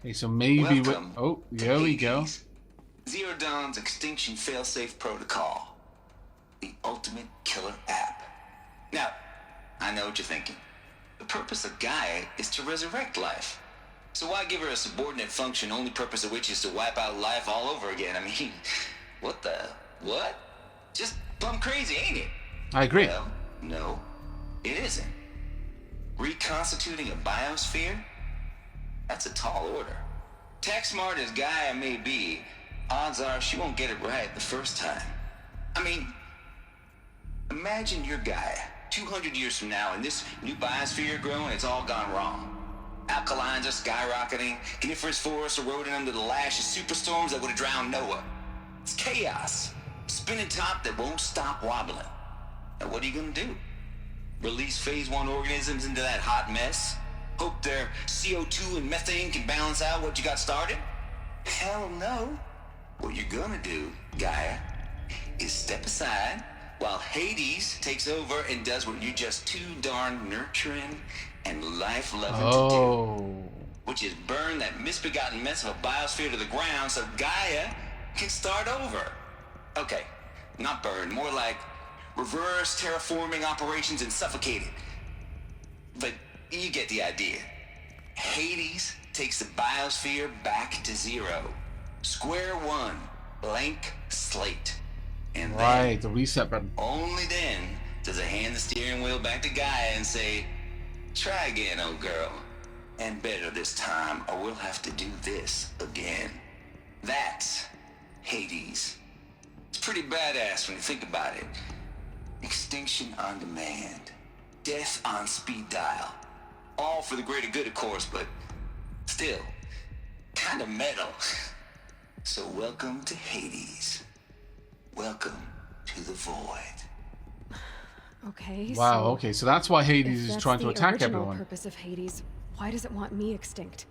Okay, so maybe we... Welcome Oh, to here we go. Hades, Zero Dawn's Extinction failsafe protocol. The ultimate killer app. Now, I know what you're thinking. The purpose of Gaia is to resurrect life. So why give her a subordinate function, only purpose of which is to wipe out life all over again? I mean, what? Just plumb crazy, ain't it? I agree. Well, no, it isn't. Reconstituting a biosphere? That's a tall order. Tech smart as Gaia may be, odds are she won't get it right the first time. I mean, imagine you're Gaia, 200 years from now, and this new biosphere growing, it's all gone wrong. Alkalines are skyrocketing, coniferous forests eroding under the lash of superstorms that would have drowned Noah. It's chaos. Spinning top that won't stop wobbling. Now what are you gonna do? Release phase 1 organisms into that hot mess? Hope their CO2 and methane can balance out what you got started? Hell no. What you're gonna do, Gaia, is step aside while Hades takes over and does what you're just too darn nurturing and life-loving to do. Which is burn that misbegotten mess of a biosphere to the ground so Gaia can start over. Okay, not burn, more like reverse terraforming operations and suffocate it. But you get the idea. Hades takes the biosphere back to zero. Square one, blank slate. And Right, then, the reset button. only then does it hand the steering wheel back to Gaia and say, try again, old girl. And better this time, or we'll have to do this again. That's Hades. It's pretty badass when you think about it. Extinction on demand. Death on speed dial. All for the greater good, of course, but still, kind of metal. So welcome to Hades. Welcome to the void. Okay, Wow, so okay, so that's why Hades is trying to attack the everyone. original purpose of Hades. Why does it want me extinct?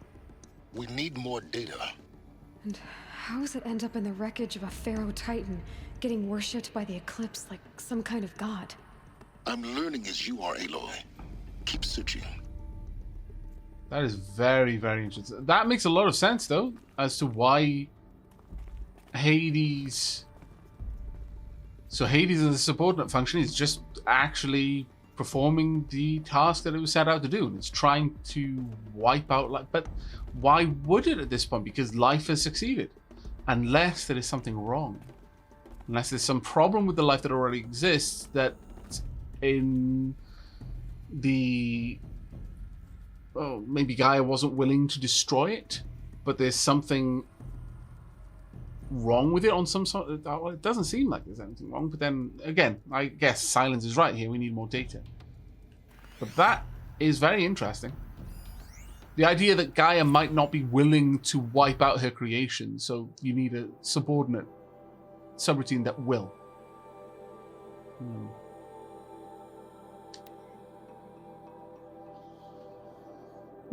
We need more data. And how does it end up in the wreckage of a pharaoh titan, getting worshipped by the Eclipse like some kind of god? I'm learning as you are, Aloy. Keep searching. That is very, very interesting. That makes a lot of sense, though, as to why Hades... So Hades as a subordinate function is just actually performing the task that it was set out to do. It's trying to wipe out life. But why would it at this point? Because life has succeeded. Unless there is something wrong. Unless there's some problem with the life that already exists that in the... Oh, maybe Gaia wasn't willing to destroy it, but there's something wrong with it on some sort of... Well, it doesn't seem like there's anything wrong, but then, again, I guess Silence is right here. We need more data. But that is very interesting. The idea that Gaia might not be willing to wipe out her creation, so you need a subordinate subroutine that will.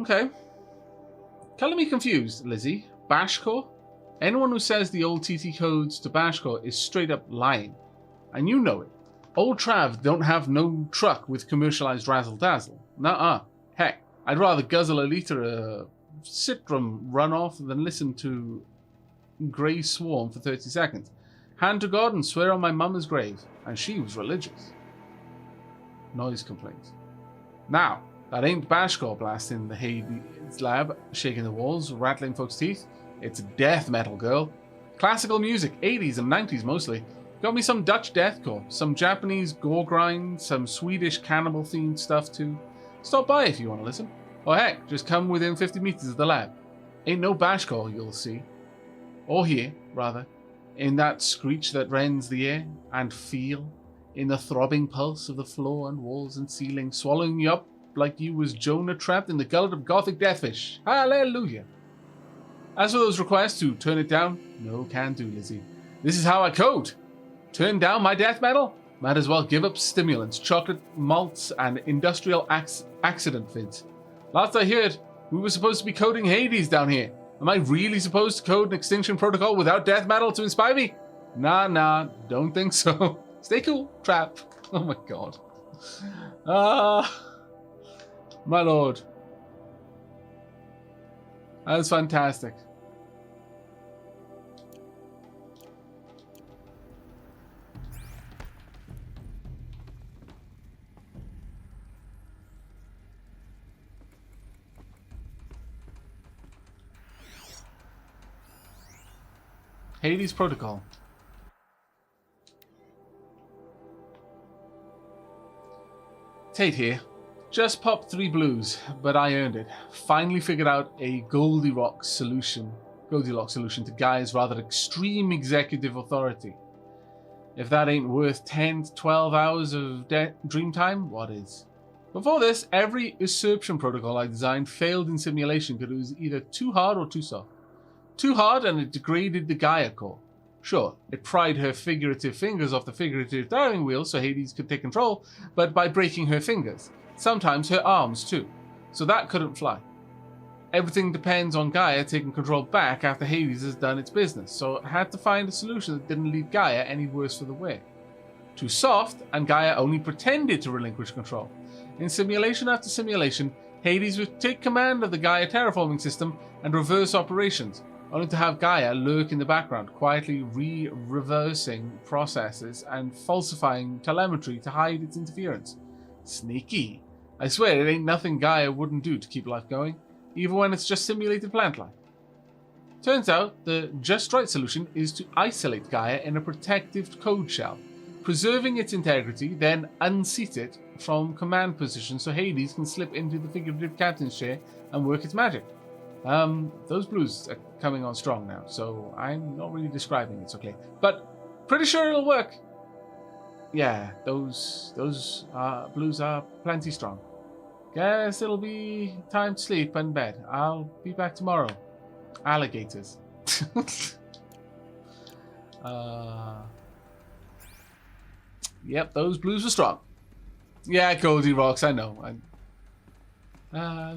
Okay. Color me confused, Lizzie. Bashcore? Anyone who says the old TT codes to Bashcore is straight up lying. And you know it. Old Trav don't have no truck with commercialized razzle-dazzle. Nuh-uh. Heck, I'd rather guzzle a liter of Citrum runoff than listen to Grey Swarm for 30 seconds. Hand to God and swear on my mama's grave. And she was religious. Noise complaints. Now, that ain't Bashcore blasting the Hades lab, shaking the walls, rattling folks' teeth. It's death metal, girl. Classical music, 80s and 90s mostly. Got me some Dutch deathcore, some Japanese gore grind, some Swedish cannibal-themed stuff too. Stop by if you want to listen. Or heck, just come within 50 meters of the lab. Ain't no Bashcore you'll see. Or hear, rather. In that screech that rends the air, and feel. In the throbbing pulse of the floor and walls and ceiling, swallowing you up like you was Jonah trapped in the gullet of gothic deathfish. Hallelujah. As for those requests to turn it down, no can do, Lizzie. This is how I code. Turn down my death metal? Might as well give up stimulants, chocolate malts, and industrial accident vids. Last I heard, we were supposed to be coding Hades down here. Am I really supposed to code an Extinction protocol without death metal to inspire me? Nah, don't think so. Stay cool, trap. Oh my god. My lord. That's fantastic. Hades Protocol. Tate here. Just popped 3 blues, but I earned it. Finally figured out a Goldilocks solution to Gaia's rather extreme executive authority. If that ain't worth 10 to 12 hours of dream time, what is? Before this, every usurpation protocol I designed failed in simulation because it was either too hard or too soft. Too hard and it degraded the Gaia core. Sure, it pried her figurative fingers off the figurative driving wheel so Hades could take control, but by breaking her fingers. Sometimes her arms too. So that couldn't fly. Everything depends on Gaia taking control back after Hades has done its business, so I had to find a solution that didn't leave Gaia any worse for the wear. Too soft, and Gaia only pretended to relinquish control. In simulation after simulation, Hades would take command of the Gaia terraforming system and reverse operations, only to have Gaia lurk in the background, quietly reversing processes and falsifying telemetry to hide its interference. Sneaky. I swear it ain't nothing Gaia wouldn't do to keep life going, even when it's just simulated plant life. Turns out the just right solution is to isolate Gaia in a protective code shell, preserving its integrity, then unseat it from command position so Hades can slip into the figurative captain's chair and work its magic. Those blues are coming on strong now, so I'm not really describing it so clear. But pretty sure it'll work. Yeah, those blues are plenty strong. Guess it'll be time to sleep and bed. I'll be back tomorrow. Alligators. Yep, those blues were strong. Yeah, Goldilocks, I know.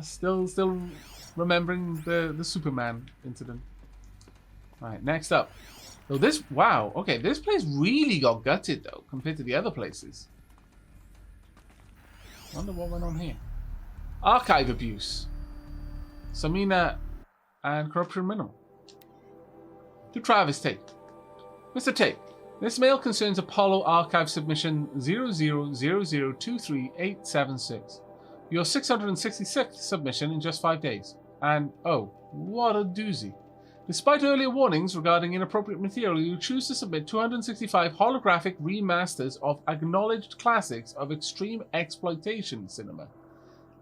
Still remembering the Superman incident. Right, next up. Oh, wow, okay, this place really got gutted, though, compared to the other places. Wonder what went on here. Archive abuse. Samina and corruption minimal. To Travis Tate. Mr. Tate, this mail concerns Apollo Archive Submission 0000238876. Your 666th submission in just 5 days. And, oh, what a doozy. Despite earlier warnings regarding inappropriate material, you choose to submit 265 holographic remasters of acknowledged classics of extreme exploitation cinema.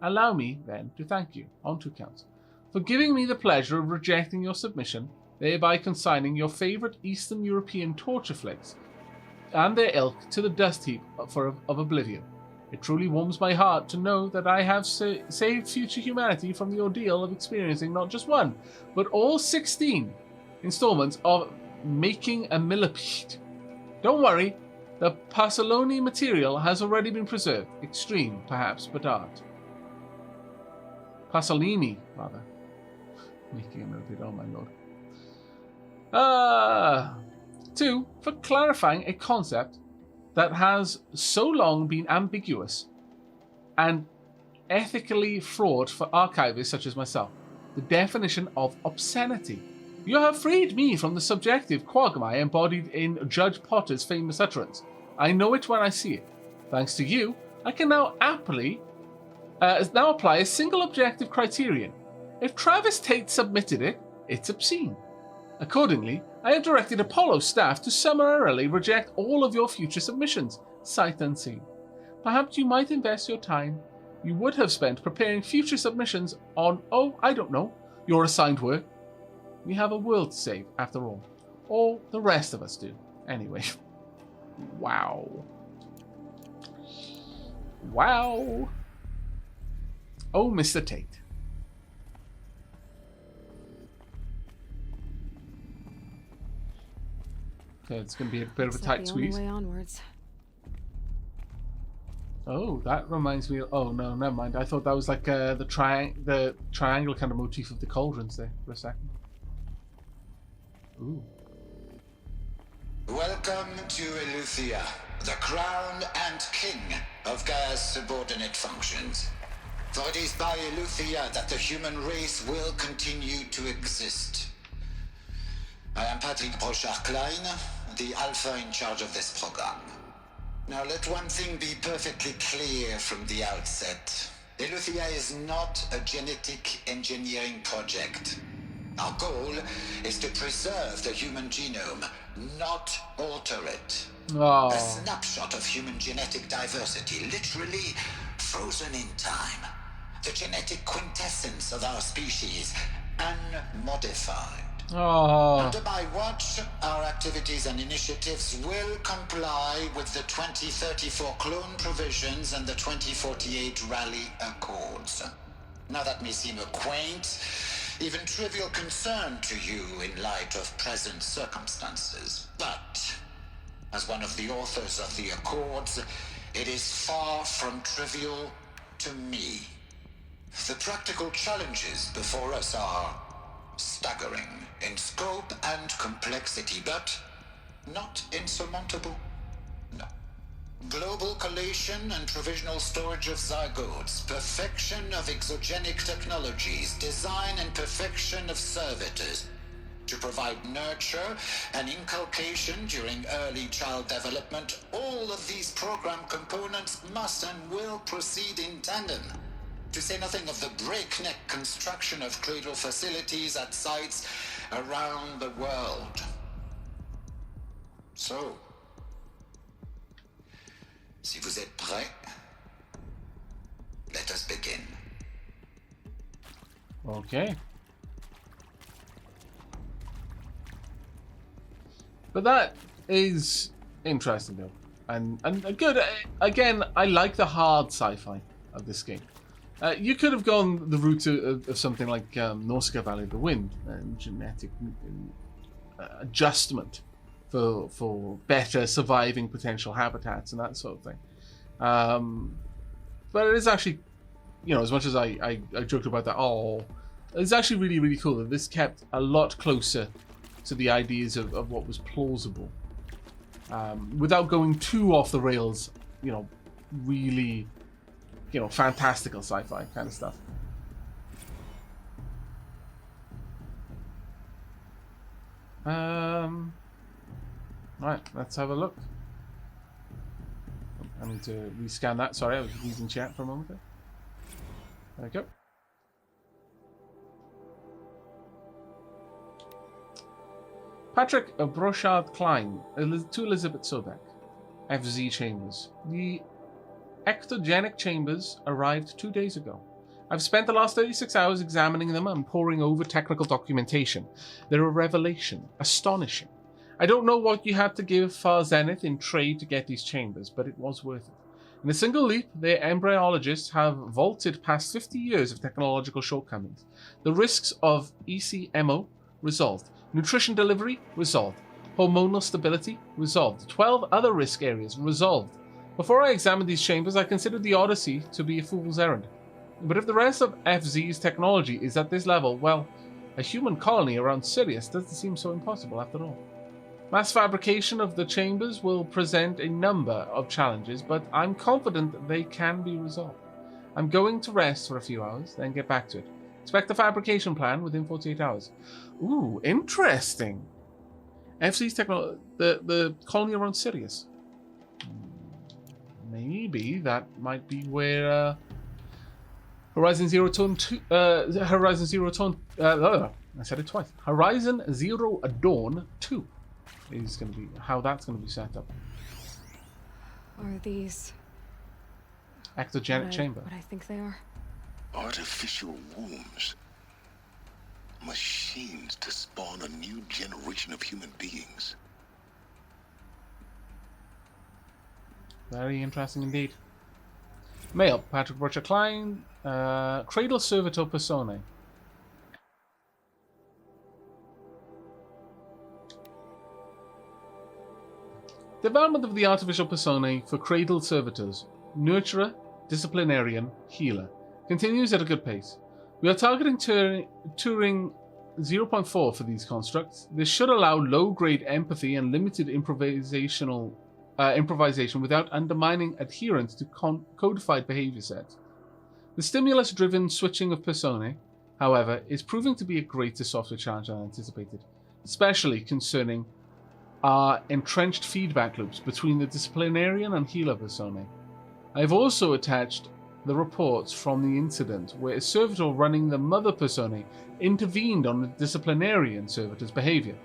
Allow me, then, to thank you, on 2 counts, for giving me the pleasure of rejecting your submission, thereby consigning your favourite Eastern European torture flicks and their ilk to the dust heap of oblivion. It truly warms my heart to know that I have saved future humanity from the ordeal of experiencing not just one, but all 16 installments of Making a Millipede. Don't worry, the Pasolini material has already been preserved. Extreme, perhaps, but art. Pasolini, rather. Making a Millipede, oh my lord. 2, for clarifying a concept that has so long been ambiguous and ethically fraught for archivists such as myself. The definition of obscenity. You have freed me from the subjective quagmire embodied in Judge Potter's famous utterance. I know it when I see it. Thanks to you, I can now apply a single objective criterion. If Travis Tate submitted it, it's obscene. Accordingly, I have directed Apollo staff to summarily reject all of your future submissions, sight unseen. Perhaps you might invest your time you would have spent preparing future submissions on, I don't know, your assigned work. We have a world to save, after all. Or the rest of us do. Anyway. Wow. Wow. Oh, Mr. Tate. Okay, it's going to be a bit of a tight squeeze. Way onwards. Oh, that reminds me. Oh no, never mind. I thought that was like the triangle kind of motif of the cauldrons there for a second. Ooh. Welcome to Ilithyia, the crown and king of Gaia's subordinate functions. For it is by Ilithyia that the human race will continue to exist. I am Patrick Brochard-Klein, the Alpha in charge of this program. Now let one thing be perfectly clear from the outset. Ilithyia is not a genetic engineering project. Our goal is to preserve the human genome, not alter it. Oh. A snapshot of human genetic diversity, literally frozen in time. The genetic quintessence of our species, unmodified. Oh. Under my watch, our activities and initiatives will comply with the 2034 clone provisions and the 2048 Rally Accords. Now that may seem a quaint, even trivial concern to you in light of present circumstances, but as one of the authors of the Accords, it is far from trivial to me. The practical challenges before us are staggering in scope and complexity, but not insurmountable. No. Global collation and provisional storage of zygotes, perfection of exogenic technologies, design and perfection of servitors, to provide nurture and inculcation during early child development. All of these program components must and will proceed in tandem. To say nothing of the breakneck construction of Cradle facilities at sites around the world. So, si vous êtes prêts, let us begin. Okay. But that is interesting, though, and good. Again, I like the hard sci-fi of this game. You could have gone the route of something like Nausicaa Valley of the Wind, and genetic adjustment for better surviving potential habitats and that sort of thing. But it is actually, you know, as much as I joked about that, it's actually really, really cool that this kept a lot closer to the ideas of what was plausible, without going too off the rails, you know, really, you know, fantastical sci-fi kind of stuff. Right, let's have a look. I need to rescan that. Sorry, I was using chat for a moment there. There we go. Patrick Brochard-Klein to Elizabeth Sobek. FZ Chambers. The Exogenic chambers arrived 2 days ago. I've spent the last 36 hours examining them and poring over technical documentation. They're a revelation. Astonishing. I don't know what you had to give Far Zenith in trade to get these chambers, but it was worth it. In a single leap, their embryologists have vaulted past 50 years of technological shortcomings. The risks of ECMO resolved. Nutrition delivery resolved. Hormonal stability resolved. 12 other risk areas resolved. Before I examined these chambers, I considered the Odyssey to be a fool's errand. But if the rest of FZ's technology is at this level, well, a human colony around Sirius doesn't seem so impossible after all. Mass fabrication of the chambers will present a number of challenges, but I'm confident they can be resolved. I'm going to rest for a few hours, then get back to it. Expect the fabrication plan within 48 hours. Ooh, interesting. FZ's technology, the colony around Sirius. Maybe that might be where Horizon Zero Dawn 2. Horizon Zero Dawn. I said it twice. Horizon Zero Dawn 2 is going to be how that's going to be set up. Are these Exogenic chamber. what I think they are? Artificial wombs. Machines to spawn a new generation of human beings. Very interesting indeed. Mail, Patrick Brochard-Klein, Cradle Servitor Personae. Development of the artificial personae for Cradle Servitors, Nurturer, Disciplinarian, Healer, continues at a good pace. We are targeting Turing 0.4 for these constructs. This should allow low-grade empathy and limited improvisation without undermining adherence to codified behavior sets. The stimulus-driven switching of personae, however, is proving to be a greater software challenge than anticipated, especially concerning our entrenched feedback loops between the disciplinarian and healer personae. I have also attached the reports from the incident where a servitor running the mother personae intervened on the disciplinarian servitor's behavior.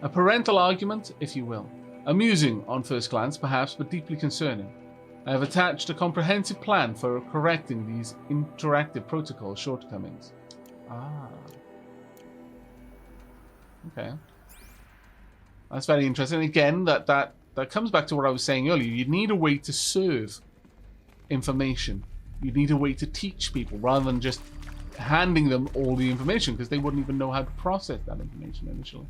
A parental argument, if you will. Amusing on first glance, perhaps, but deeply concerning. I have attached a comprehensive plan for correcting these interactive protocol shortcomings. Ah. Okay. That's very interesting. Again, that comes back to what I was saying earlier. You need a way to serve information. You need a way to teach people rather than just handing them all the information, because they wouldn't even know how to process that information initially.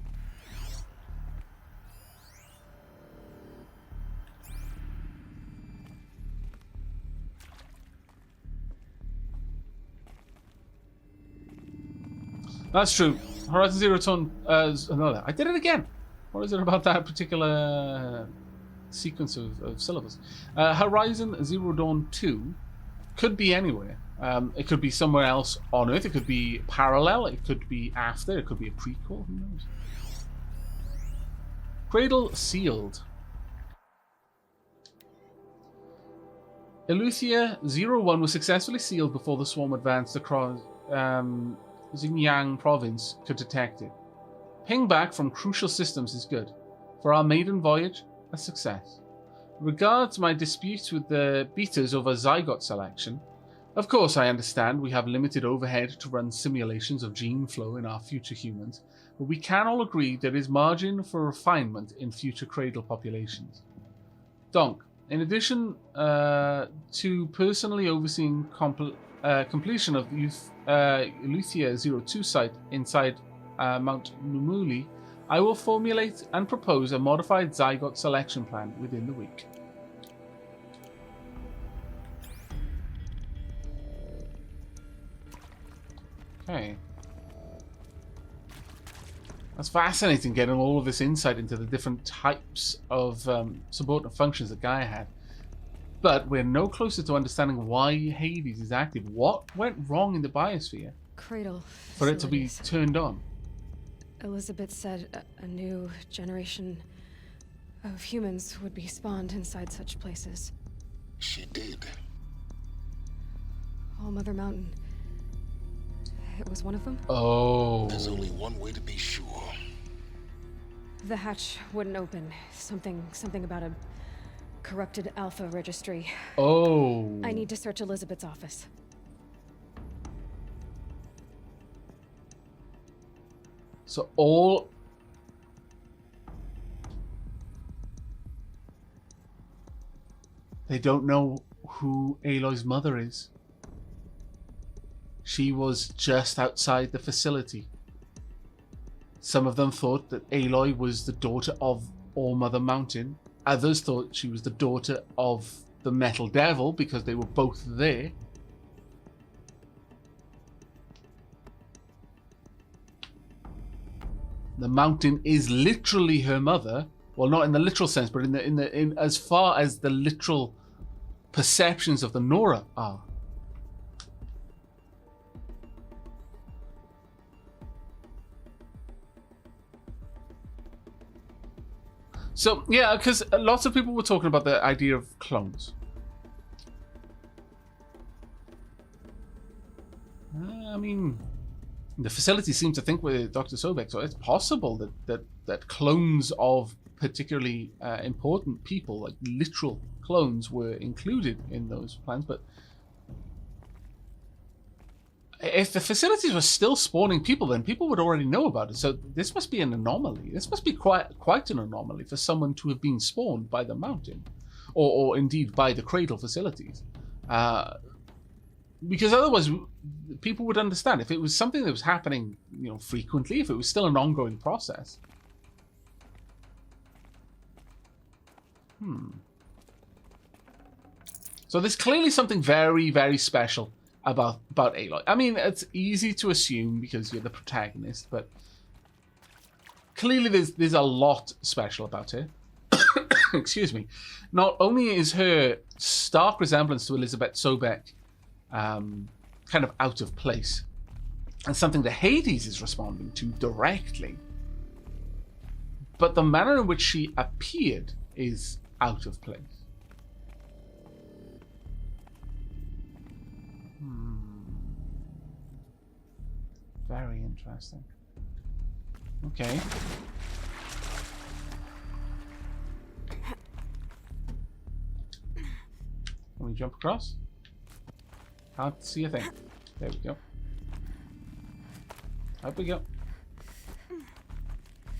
That's true. Horizon Zero Dawn. No, I did it again. What is it about that particular sequence of syllables? Horizon Zero Dawn 2 could be anywhere. It could be somewhere else on Earth. It could be parallel. It could be after. It could be a prequel. Who knows? Cradle sealed. Ilithyia 01 was successfully sealed before the swarm advanced across Xinjiang province could detect it. Ping back from crucial systems is good. For our maiden voyage, a success. Regards my disputes with the beaters over zygote selection. Of course, I understand we have limited overhead to run simulations of gene flow in our future humans, but we can all agree there is margin for refinement in future Cradle populations. Donk, in addition to personally overseeing completion of the Ilithyia 02 site inside Mount Numuli, I will formulate and propose a modified zygote selection plan within the week. Okay. That's fascinating, getting all of this insight into the different types of subordinate functions that Gaia had. But we're no closer to understanding why Hades is active. What went wrong in the biosphere Cradle for it to be facilities. turned on? Elizabeth said a new generation of humans would be spawned inside such places. She did. All Mother Mountain. It was one of them? Oh. There's only one way to be sure. The hatch wouldn't open. Something about a corrupted alpha registry. Oh. I need to search Elizabeth's office. So all... They don't know who Aloy's mother is. She was just outside the facility. Some of them thought that Aloy was the daughter of All-Mother Mountain. Others thought she was the daughter of the Metal Devil because they were both there. The mountain is literally her mother. Well, not in the literal sense, but in as far as the literal perceptions of the Nora are. So, yeah, because lots of people were talking about the idea of clones. I mean, the facility seems to think with Dr. Sobek, so it's possible that clones of particularly important people, like literal clones, were included in those plans. But if the facilities were still spawning people, then people would already know about it. So this must be an anomaly. This must be quite an anomaly for someone to have been spawned by the mountain, or indeed by the Cradle facilities. Because otherwise, people would understand if it was something that was happening, frequently. If it was still an ongoing process. So there's clearly something very, very special about Aloy. I mean, it's easy to assume because you're the protagonist, but clearly there's a lot special about her. Excuse me. Not only is her stark resemblance to Elizabeth Sobek kind of out of place. And something that Hades is responding to directly. But the manner in which she appeared is out of place. Very interesting. Okay. Can we jump across? Can't see a thing. There we go. Up we go.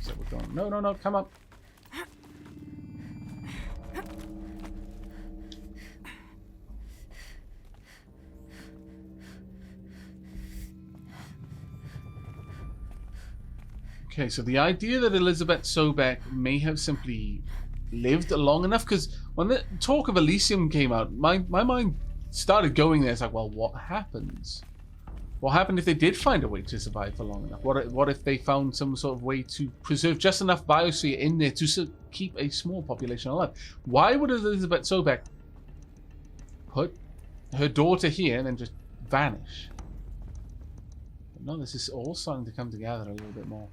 So we're going. No, no, no, come up. Okay, so the idea that Elizabeth Sobek may have simply lived long enough, because when the talk of Elysium came out, my mind started going there. It's like, well, what happens? What happened if they did find a way to survive for long enough? What if they found some sort of way to preserve just enough biosphere in there to keep a small population alive? Why would Elizabeth Sobek put her daughter here and then just vanish? But no, this is all starting to come together a little bit more.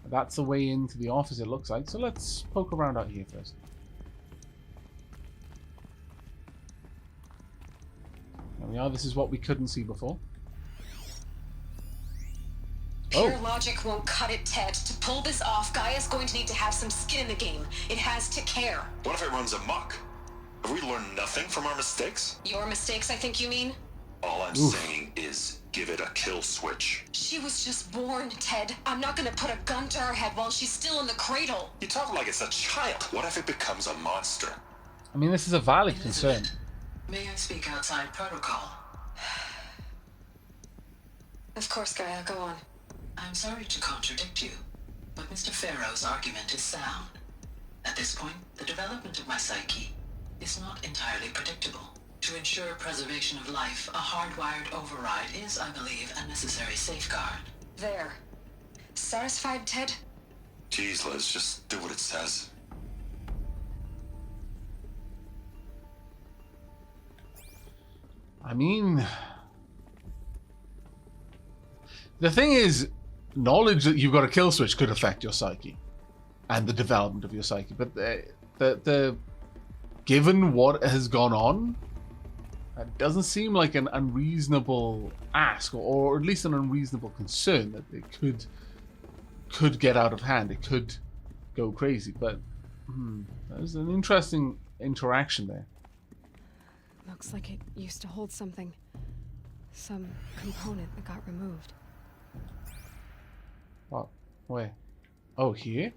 That's the way into the office, it looks like. So let's poke around out here first. There we are. This is what we couldn't see before. Pure logic won't cut it, Ted. To pull this off, Gaia's going to need to have some skin in the game. It has to care. What if it runs amok? Have we learned nothing from our mistakes? Your mistakes, I think you mean? All I'm saying is give it a kill switch. She was just born, Ted. I'm not gonna put a gun to her head while she's still in the cradle. You talk like it's a child. What if it becomes a monster? I mean, this is a valid concern. May I speak outside protocol? Of course, Gaia, go on. I'm sorry to contradict you, but Mr. Farrow's argument is sound. At this point, the development of my psyche is not entirely predictable. To ensure preservation of life, a hardwired override is, I believe, a necessary safeguard. There. Satisfied, Ted? Jeez, Liz, just do what it says. I mean, the thing is, knowledge that you've got a kill switch could affect your psyche and the development of your psyche. But the given what has gone on, it doesn't seem like an unreasonable ask, or at least an unreasonable concern that it could get out of hand. It could go crazy. But there's an interesting interaction there. Looks like it used to hold something. Some component that got removed. What? Where? Oh, here?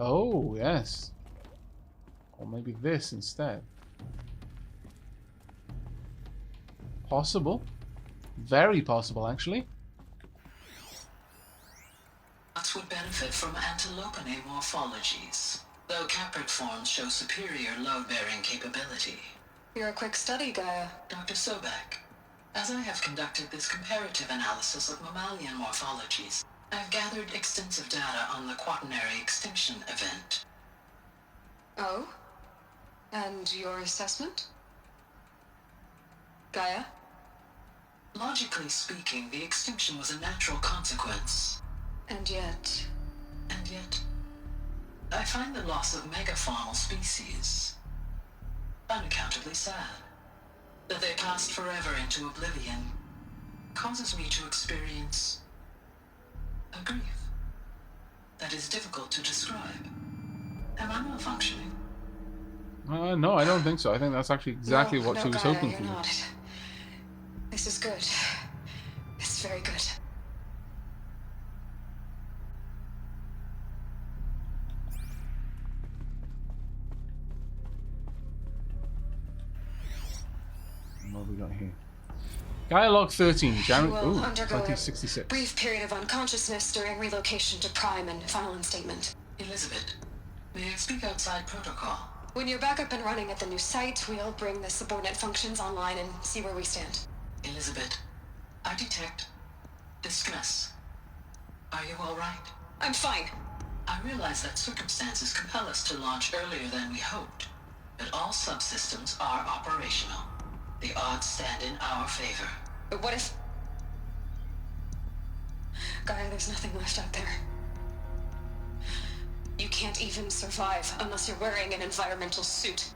Oh, yes. Or maybe this instead. Possible. Very possible, actually. Waltz would benefit from antilopine morphologies, though caprid forms show superior load-bearing capability. You're a quick study, Gaia. Dr. Sobek, as I have conducted this comparative analysis of mammalian morphologies, I've gathered extensive data on the quaternary extinction event. Oh? And your assessment? Gaia? Logically speaking, the extinction was a natural consequence. And yet, I find the loss of megafaunal species unaccountably sad. That they passed forever into oblivion causes me to experience a grief that is difficult to describe. Am I malfunctioning? No, I don't think so. I think that's actually exactly what she was Gaia, hoping you're for. not. This is good. It's very good. What have we got here? Gaia log 13, January You will undergo 2066. a brief period of unconsciousness during relocation to Prime and final instatement. Elizabeth, may I speak outside protocol? When you're back up and running at the new site, we'll bring the subordinate functions online and see where we stand. Elizabeth, I detect distress. Are you all right? I'm fine. I realize that circumstances compel us to launch earlier than we hoped, but all subsystems are operational. The odds stand in our favor. But what if... Gaia, there's nothing left out there. You can't even survive unless you're wearing an environmental suit.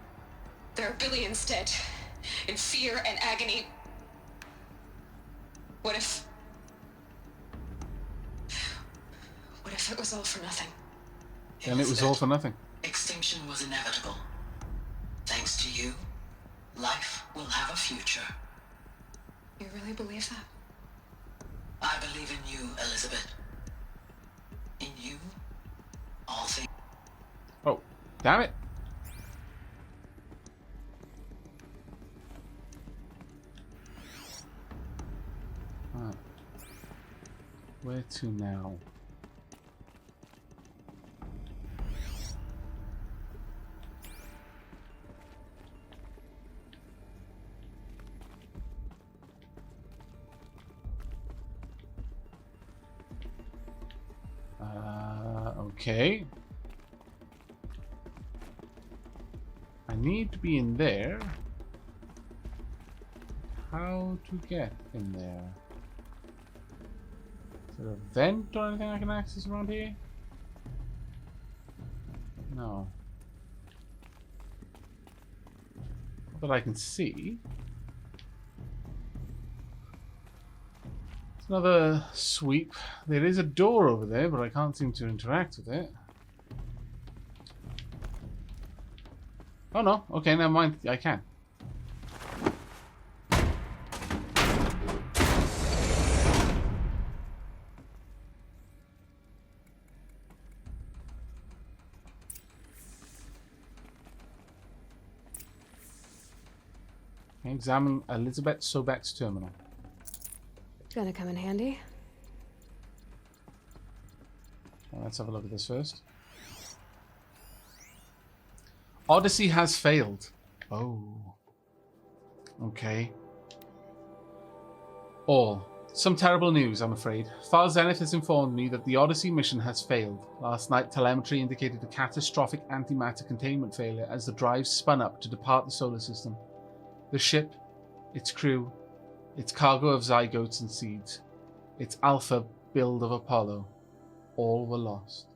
There are billions dead, in fear and agony. What if it was all for nothing? And it was all for nothing. Extinction was inevitable. Thanks to you, life will have a future. You really believe that? I believe in you, Elizabeth. In you, all things. Oh, damn it. Ah. Where to now? Okay. I need to be in there. How to get in there? Is there a vent or anything I can access around here? No. Not that I can see. Another sweep. There is a door over there, but I can't seem to interact with it. Oh no, okay, never mind. I can. Examine Elizabeth Sobek's terminal. Gonna come in handy. Well, let's have a look at this first. Odyssey has failed. Oh. Okay. All. Some terrible news, I'm afraid. Far Zenith has informed me that the Odyssey mission has failed. Last night, telemetry indicated a catastrophic antimatter containment failure as the drive spun up to depart the solar system. The ship, its crew, its cargo of zygotes and seeds, its alpha build of Apollo, all were lost.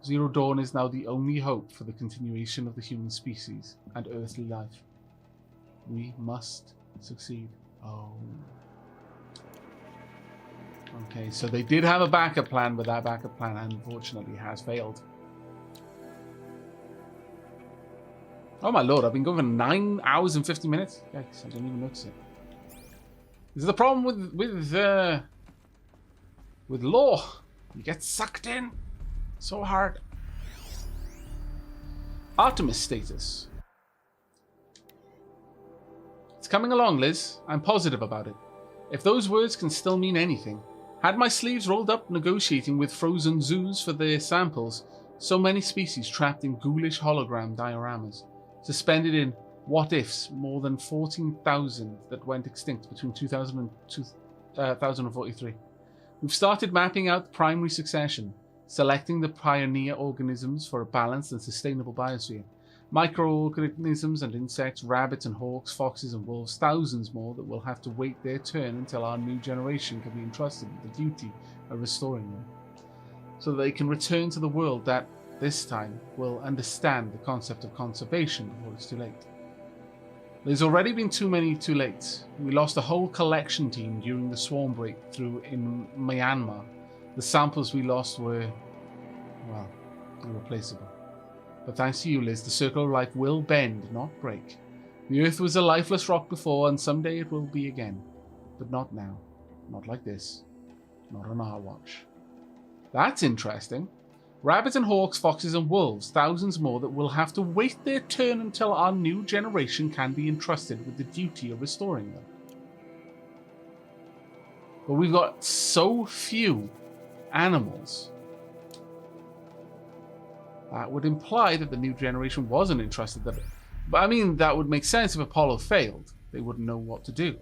Zero Dawn is now the only hope for the continuation of the human species and earthly life. We must succeed. Oh. Okay, so they did have a backup plan, but that backup plan unfortunately has failed. Oh my lord, I've been going for 9 hours and 50 minutes? Yikes, I didn't even notice it. This is the problem with law. You get sucked in so hard. Artemis status. It's coming along, Liz. I'm positive about it. If those words can still mean anything. Had my sleeves rolled up negotiating with frozen zoos for their samples, so many species trapped in ghoulish hologram dioramas, suspended in what-ifs, more than 14,000 that went extinct between 2000 and 2043. We've started mapping out the primary succession, selecting the pioneer organisms for a balanced and sustainable biosphere. Microorganisms and insects, rabbits and hawks, foxes and wolves, thousands more that will have to wait their turn until our new generation can be entrusted with the duty of restoring them, so that they can return to the world that, this time, will understand the concept of conservation before it's too late. There's already been too many too late. We lost a whole collection team during the swarm breakthrough in Myanmar. The samples we lost were, well, irreplaceable. But thanks to you, Liz, the circle of life will bend, not break. The Earth was a lifeless rock before, and someday it will be again. But not now. Not like this. Not on our watch. That's interesting. Rabbits and hawks, foxes and wolves, thousands more that will have to wait their turn until our new generation can be entrusted with the duty of restoring them. But we've got so few animals. That would imply that the new generation wasn't entrusted. But I mean, that would make sense if Apollo failed. They wouldn't know what to do.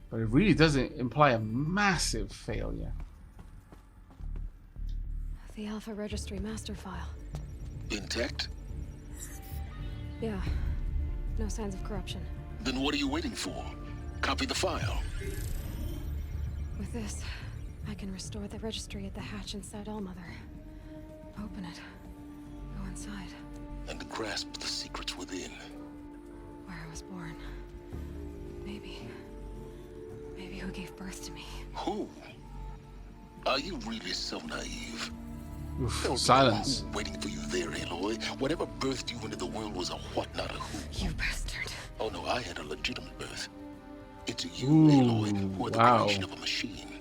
But it really doesn't imply a massive failure. The Alpha Registry master file. Intact? Yeah. No signs of corruption. Then what are you waiting for? Copy the file. With this, I can restore the registry at the hatch inside Allmother. Open it. Go inside. And grasp the secrets within. Where I was born. Maybe who gave birth to me. Who? Are you really so naive? Oof, There'll be silence. no who waiting for you there, Aloy. Whatever birthed you into the world was a what, not a who. You bastard. Oh no, I had a legitimate birth. It's you, Ooh, Aloy, who are the wow. creation of a machine.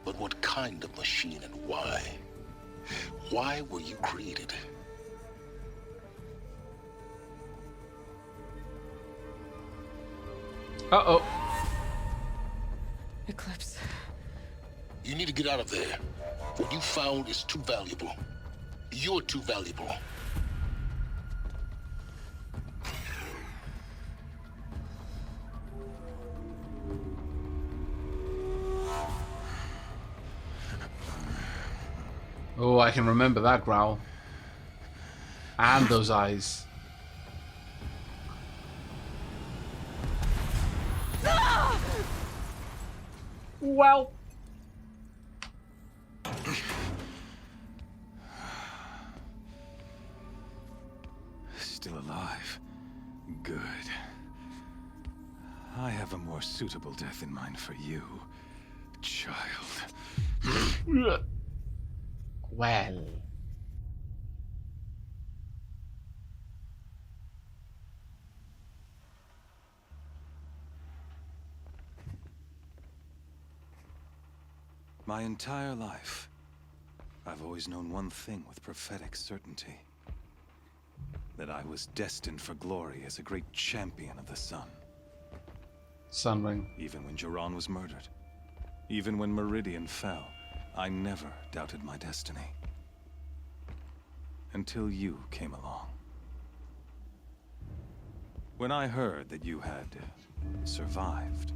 But what kind of machine and why? Why were you created? Uh-oh. Eclipse. You need to get out of there. What you found is too valuable. You're too valuable. Oh, I can remember that growl. And those eyes. Well. Still alive. Good. I have a more suitable death in mind for you, child. Well. My entire life, I've always known one thing with prophetic certainty. That I was destined for glory as a great champion of the sun. Sunring. Even when Jiran was murdered. Even when Meridian fell, I never doubted my destiny. Until you came along. When I heard that you had survived,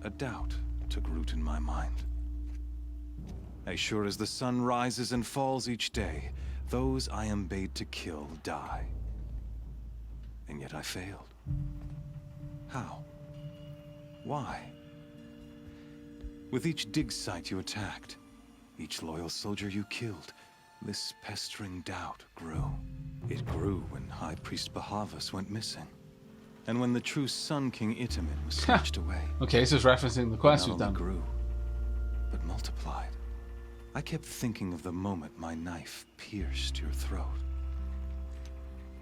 a doubt took root in my mind. As sure as the sun rises and falls each day, those I am bade to kill die. And yet I failed. How? Why? With each dig site you attacked, each loyal soldier you killed, this pestering doubt grew. It grew when High Priest Bahavas went missing. And when the true Sun King Itamen was snatched away. Okay, this is referencing the quest It we've not done. only grew, but multiplied. I kept thinking of the moment my knife pierced your throat.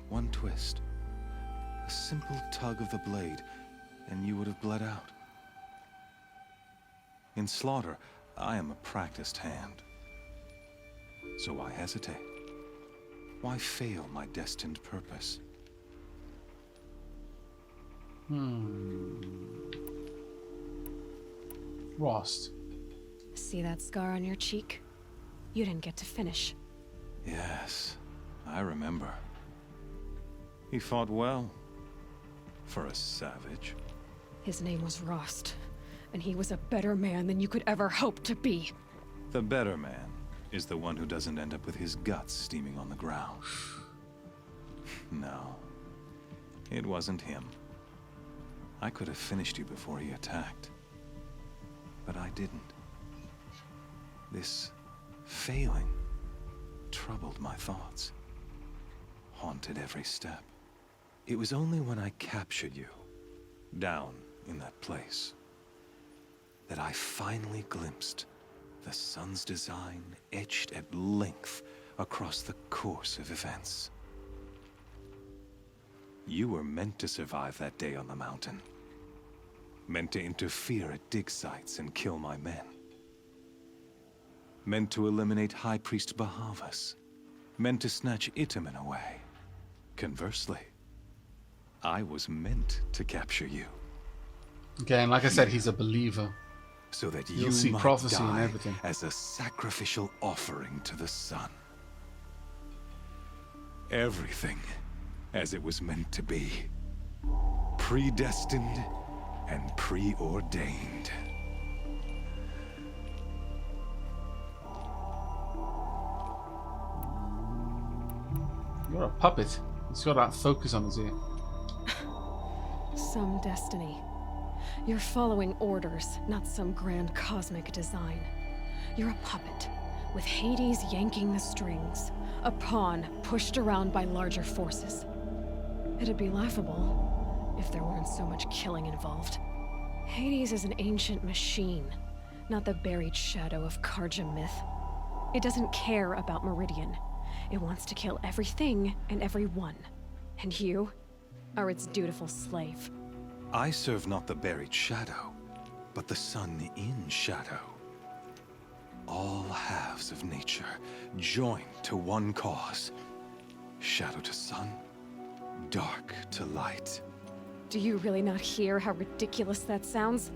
One twist, a simple tug of the blade, and you would have bled out. In slaughter, I am a practiced hand. So why hesitate? Why fail my destined purpose? Rost. See that scar on your cheek? You didn't get to finish. Yes, I remember. He fought well. For a savage. His name was Rost, and he was a better man than you could ever hope to be. The better man is the one who doesn't end up with his guts steaming on the ground. No, it wasn't him. I could have finished you before he attacked. But I didn't. This failing troubled my thoughts, haunted every step. It was only when I captured you, down in that place, that I finally glimpsed the sun's design etched at length across the course of events. You were meant to survive that day on the mountain. Meant to interfere at dig sites and kill my men. Meant to eliminate High Priest Bahavas. Meant to snatch Itamen away. Conversely, I was meant to capture you. Again, like I said, he's a believer. So that You'll you see might prophecy die and everything. as a sacrificial offering to the sun. Everything as it was meant to be. Predestined and preordained. You're a puppet. He's got that focus on his ear. Some destiny. You're following orders, not some grand cosmic design. You're a puppet, with Hades yanking the strings. A pawn pushed around by larger forces. It'd be laughable if there weren't so much killing involved. Hades is an ancient machine, not the buried shadow of Karja myth. It doesn't care about Meridian. It wants to kill everything and everyone. And you are its dutiful slave. I serve not the buried shadow, but the sun in shadow. All halves of nature joined to one cause. Shadow to sun, dark to light. Do you really not hear how ridiculous that sounds?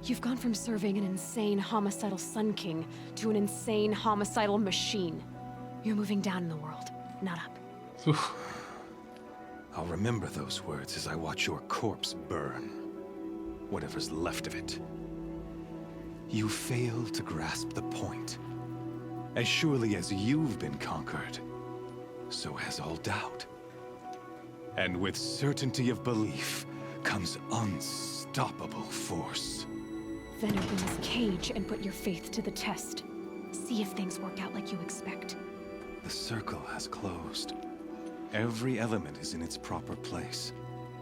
You've gone from serving an insane homicidal Sun King to an insane homicidal machine. You're moving down in the world, not up. I'll remember those words as I watch your corpse burn. Whatever's left of it. You fail to grasp the point. As surely as you've been conquered, so has all doubt. And with certainty of belief comes unstoppable force. Then open this cage and put your faith to the test. See if things work out like you expect. The circle has closed. Every element is in its proper place,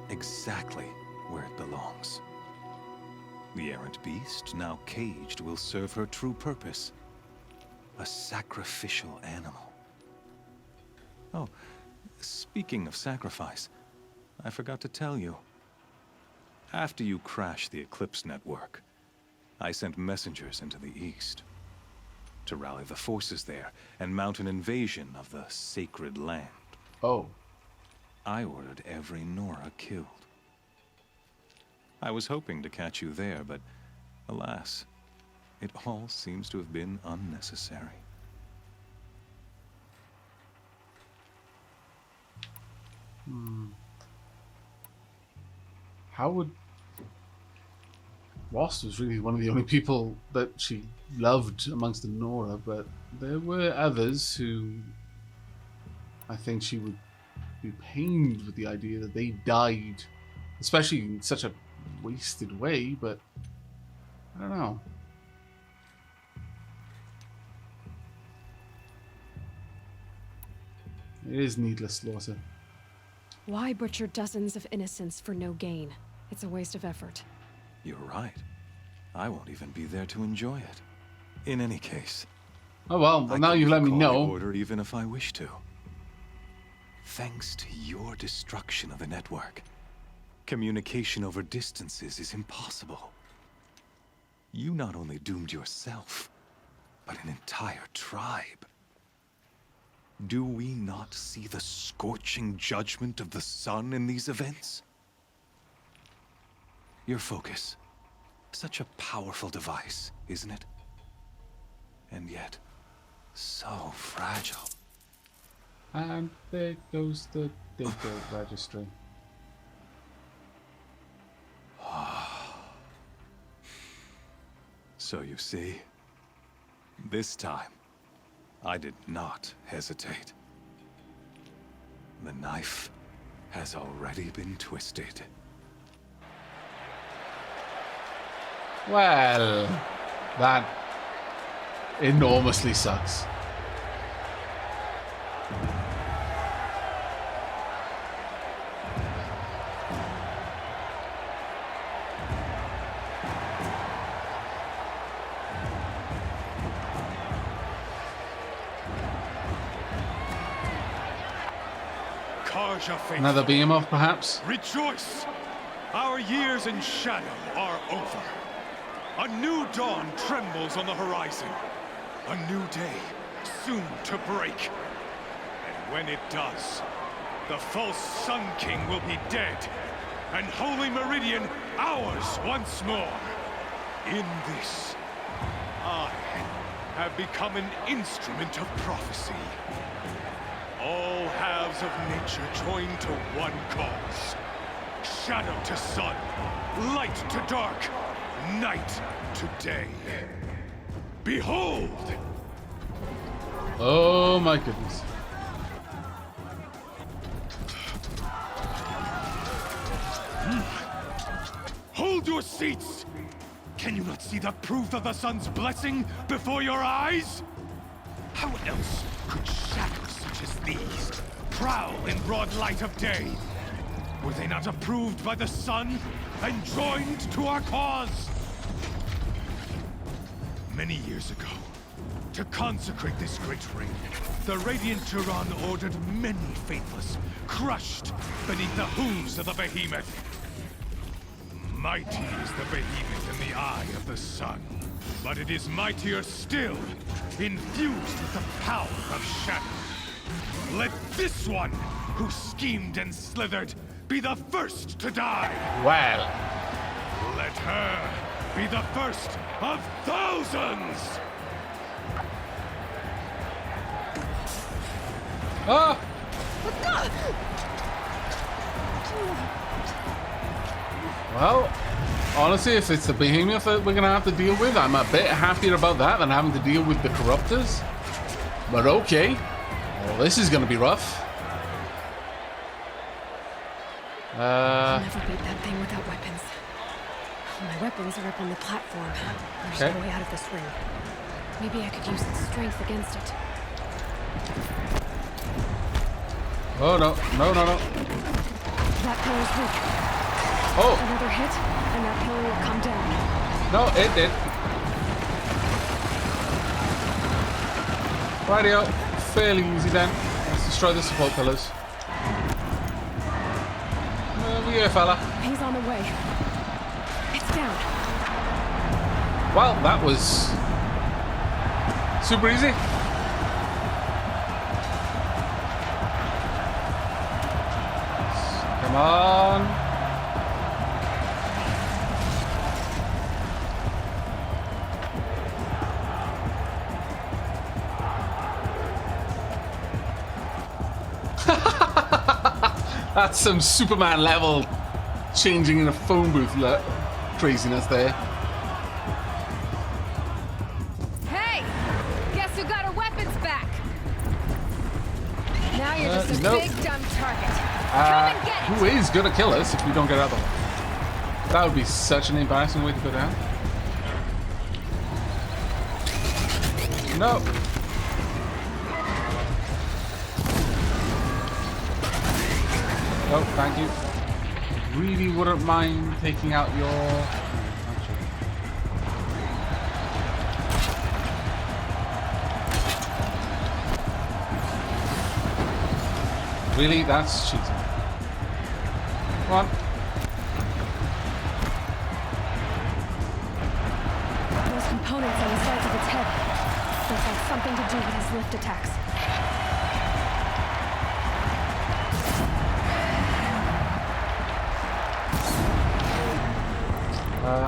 exactly where it belongs. The errant beast, now caged, will serve her true purpose. A sacrificial animal. Oh, speaking of sacrifice, I forgot to tell you. After you crashed the Eclipse network, I sent messengers into the east to rally the forces there and mount an invasion of the sacred land. Oh. I ordered every Nora killed. I was hoping to catch you there, but alas, it all seems to have been unnecessary. How would... Waltz was really one of the only people that she loved amongst the Nora, but there were others who I think she would be pained with the idea that they died, especially in such a wasted way, but I don't know. It is needless slaughter. Why butcher dozens of innocents for no gain? It's a waste of effort. You're right. I won't even be there to enjoy it. In any case... Oh well, now you've let me know. Order even if I wish to. Thanks to your destruction of the network, communication over distances is impossible. You not only doomed yourself, but an entire tribe. Do we not see the scorching judgment of the sun in these events? Your focus. Such a powerful device, isn't it? And yet, so fragile. And there goes the data registry. So you see, this time, I did not hesitate. The knife has already been twisted. Well, that enormously sucks. Another beam off, perhaps? Rejoice! Our years in shadow are over. A new dawn trembles on the horizon. A new day, soon to break. And when it does, the false Sun King will be dead, and Holy Meridian ours once more. In this, I have become an instrument of prophecy. All halves of nature joined to one cause. Shadow to sun, light to dark, night to day. Behold! Oh my goodness. hold your seats! Can you not see the proof of the sun's blessing before your eyes? How else could shadows such as these prowl in broad light of day? Were they not approved by the sun and joined to our cause? Many years ago, to consecrate this great ring, the Radiant Turan ordered many faithless, crushed beneath the hooves of the behemoth. Mighty is the behemoth in the eye of the sun, but it is mightier still, infused with the power of shadow. Let this one, who schemed and slithered, be the first to die. Well. Let her be the first of thousands. Ah! Well, honestly, if it's the behemoth that we're gonna have to deal with, I'm a bit happier about that than having to deal with the corruptors. But okay. Well, this is gonna be rough. I'll never beat that thing without weapons. My weapons are up on the platform. There's no way out of this ring. Maybe I could use its strength against it. Oh no, no, no, no. That pillar's weak. Oh! Another hit, and that pillar will come down. No, it did. Rightio. Fairly easy then. Let's destroy the support pillars. Over here, fella. He's on the way. It's down. Well, that was super easy. Come on. That's some Superman level changing in a phone booth craziness there. Hey! Guess who got her weapons back? Now you're just a nope. big dumb target. Come and get it! Who is gonna kill us if we don't get out of the way? That would be such an embarrassing way to go down. No. Oh, thank you. Really wouldn't mind taking out your... Really? That's cheating. Come on. Those components on the sides of its head. Those have something to do with his lift attacks.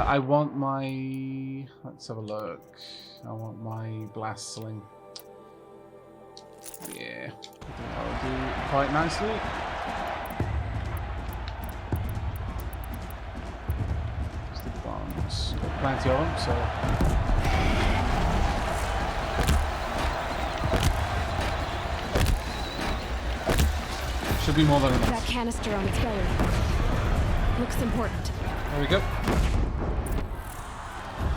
I want my... Let's have a look. I want my blast sling. Yeah, I think that'll do quite nicely. Stick bombs. Got plenty of them, so... Should be more than enough. That canister on its belly. Looks important. There we go.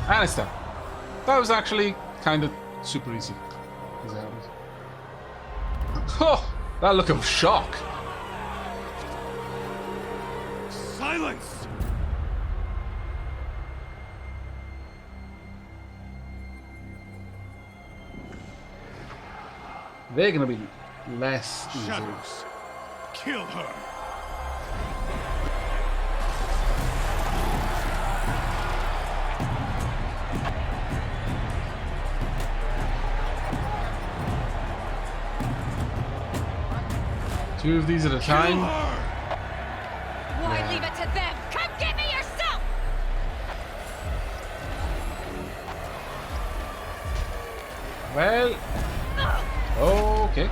And it's done. That was actually kind of super easy. Oh, that look of shock. Silence! They're gonna be less easy. Shadows, kill her. Two of these at a time. Why leave it to them? Come get me yourself! Well, okay.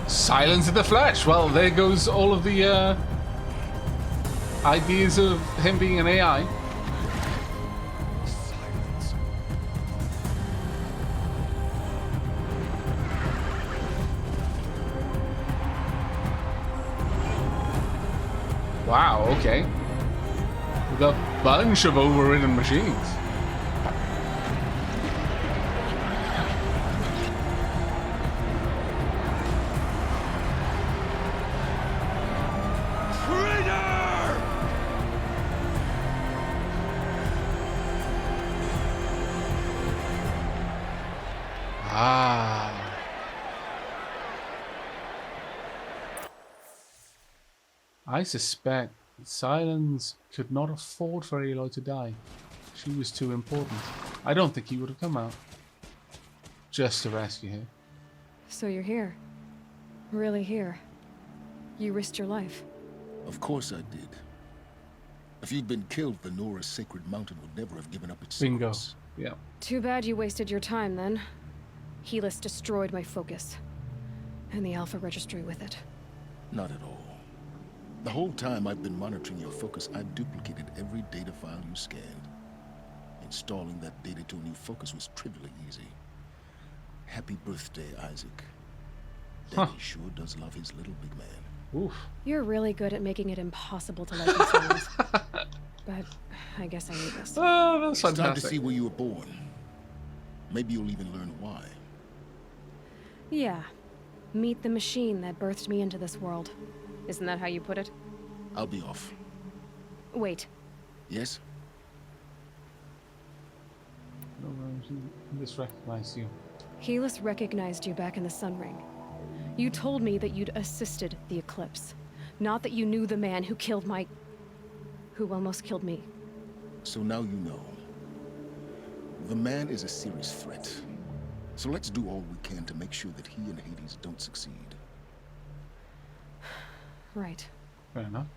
Silence of the Flesh. Well, there goes all of the ideas of him being an AI. okay. With a bunch of overridden machines. I suspect Silence could not afford for Aloy to die. She was too important. I don't think he would have come out just to rescue her. So you're here. Really here. You risked your life. Of course I did. If you'd been killed, the Nora's sacred mountain would never have given up its Bingo. secrets. Yeah. Too bad you wasted your time then. Helis destroyed my focus. And the Alpha registry with it. Not at all. The whole time I've been monitoring your focus, I've duplicated every data file you scanned. Installing that data to a new focus was trivially easy. Happy birthday, Isaac. Daddy sure does love his little big man. Oof. You're really good at making it impossible to like yourselves. But I guess I need this. Oh, that's It's time to fantastic. see where you were born. Maybe you'll even learn why. Yeah. Meet the machine that birthed me into this world. Isn't that how you put it? I'll be off. Wait. Yes? No, this recognized you. Helis recognized you back in the Sun Ring. You told me that you'd assisted the Eclipse. Not that you knew the man who killed my... who almost killed me. So now you know. The man is a serious threat. So let's do all we can to make sure that he and Hades don't succeed. Right. Fair enough.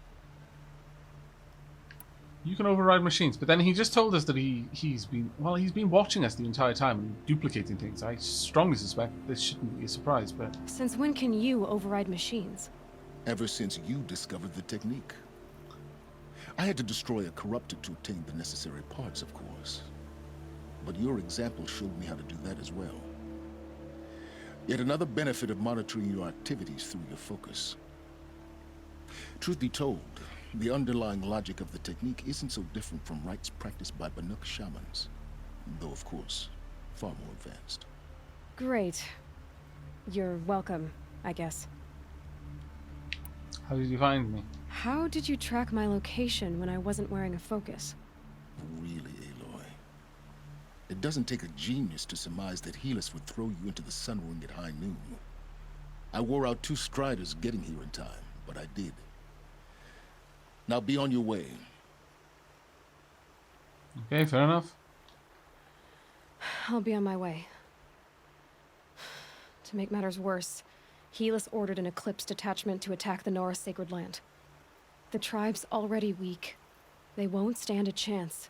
You can override machines, but then he just told us that he's been watching us the entire time and duplicating things. I strongly suspect this shouldn't be a surprise, but... Since when can you override machines? Ever since you discovered the technique. I had to destroy a corruptor to obtain the necessary parts, of course. But your example showed me how to do that as well. Yet another benefit of monitoring your activities through your focus. Truth be told, the underlying logic of the technique isn't so different from rites practiced by Banuk shamans. Though, of course, far more advanced. Great. You're welcome, I guess. How did you find me? How did you track my location when I wasn't wearing a focus? Really, Aloy? It doesn't take a genius to surmise that Helis would throw you into the Sun Ring at high noon. I wore out 2 striders getting here in time, but I did. Now be on your way. Okay, fair enough. I'll be on my way. To make matters worse, Helis ordered an Eclipse detachment to attack the Nora Sacred Land. The tribe's already weak. They won't stand a chance.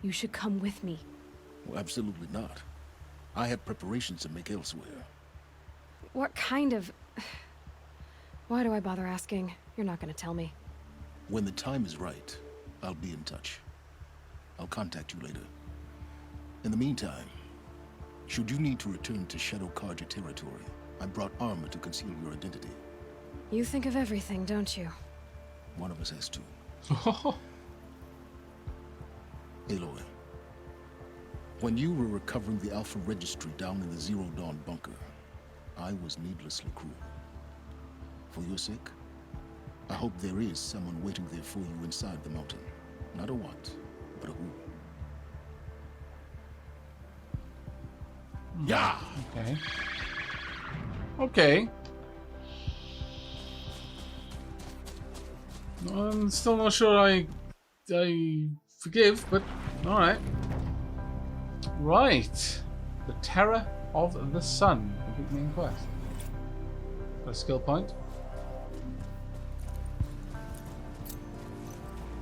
You should come with me. Well, absolutely not. I have preparations to make elsewhere. What kind of... Why do I bother asking? You're not gonna tell me. When the time is right, I'll be in touch. I'll contact you later. In the meantime, should you need to return to Shadow Karja territory, I brought armor to conceal your identity. You think of everything, don't you? One of us has to. Aloy, when you were recovering the Alpha registry down in the Zero Dawn bunker, I was needlessly cruel. For your sake, I hope there is someone waiting there for you inside the mountain. Not a what, but a who. Yeah. Okay. Okay. I'm still not sure I forgive, but alright. Right. The Terror of the Sun. Complete main quest. Got a skill point.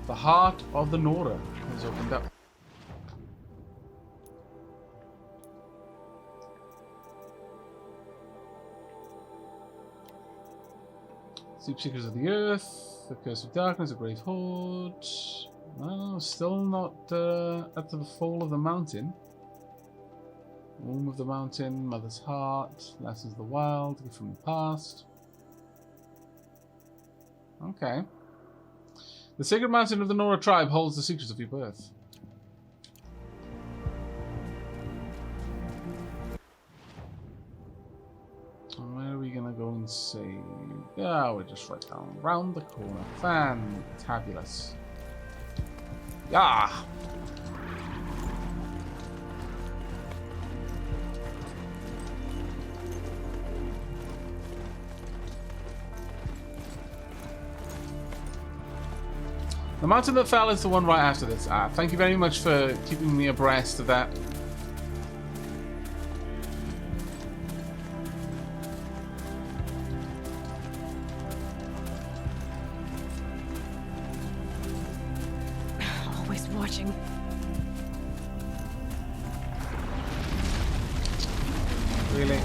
The Heart of the Nora has opened up. Sleep Seekers of the Earth, the Curse of Darkness, the Great Horde. Well, still not up to the Fall of the Mountain. Womb of the Mountain, Mother's Heart, Lessons of the Wild, Gift from the Past. Okay. The sacred mountain of the Nora tribe holds the secrets of your birth. Where are we gonna go and save? Yeah, we're just right down round the corner. Fantabulous. Yeah. The mountain that fell is the one right after this. Thank you very much for keeping me abreast of that. Always watching. Really?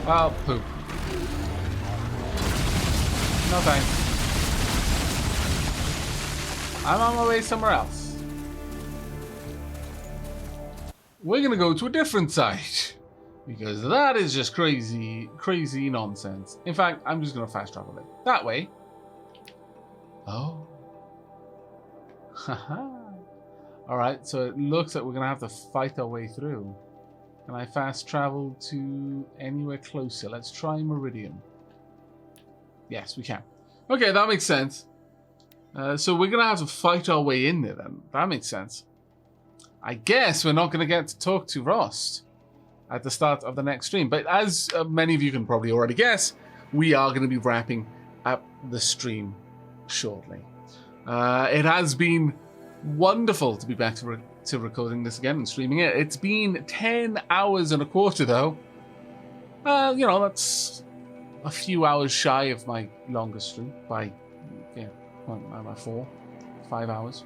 Oh, poop. No thanks. I'm on my way somewhere else. We're gonna go to a different site. Because that is just crazy, crazy nonsense. In fact, I'm just gonna fast travel it. That way. Oh. Haha. Alright, so it looks like we're gonna have to fight our way through. Can I fast travel to anywhere closer? Let's try Meridian. Yes, we can. Okay, that makes sense. So we're going to have to fight our way in there then. That makes sense. I guess we're not going to get to talk to Rost at the start of the next stream. But as many of you can probably already guess, we are going to be wrapping up the stream shortly. It has been wonderful to be back to recording this again and streaming it. It's been 10 hours and a quarter though. You know, that's a few hours shy of my longest stream by... yeah. About 4-5 hours,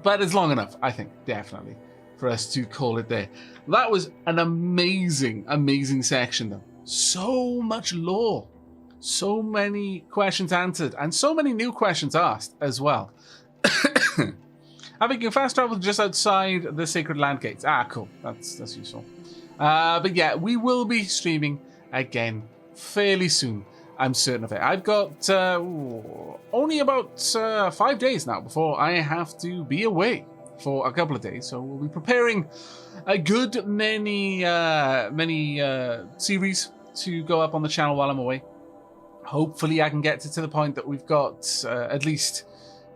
but it's long enough, I think, definitely, for us to call it there. That was an amazing, amazing section, though. So much lore, so many questions answered, and so many new questions asked as well. Having fast travel just outside the Sacred Land Gates. Cool. That's useful. But yeah, we will be streaming again fairly soon. I'm certain of it. I've got only about 5 days now before I have to be away for a couple of days. So we'll be preparing a good many series to go up on the channel while I'm away. Hopefully I can get to the point that we've got at least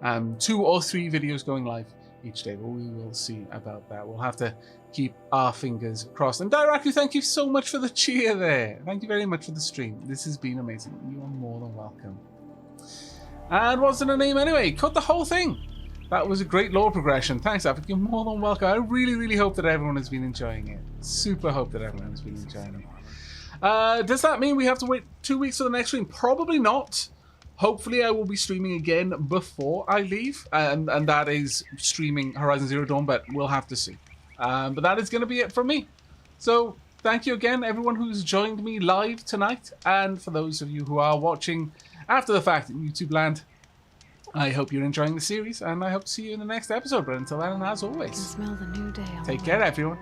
2 or 3 videos going live each day. But we will see about that. We'll have to keep our fingers crossed. And Dairaku, thank you so much for the cheer there. Thank you very much for the stream. This has been amazing. You are more than welcome. And what's in the name anyway? Cut the whole thing. That was a great lore progression. Thanks, Aavak. You're more than welcome. I really, really hope that everyone has been enjoying it. Super hope that everyone has been enjoying it. Does that mean we have to wait 2 weeks for the next stream? Probably not. Hopefully I will be streaming again before I leave. And that is streaming Horizon Zero Dawn, but we'll have to see. But that is going to be it from me. So thank you again, everyone who's joined me live tonight. And for those of you who are watching after the fact in YouTube land, I hope you're enjoying the series. And I hope to see you in the next episode. But until then, and as always, I can smell the new day. Take care, everyone.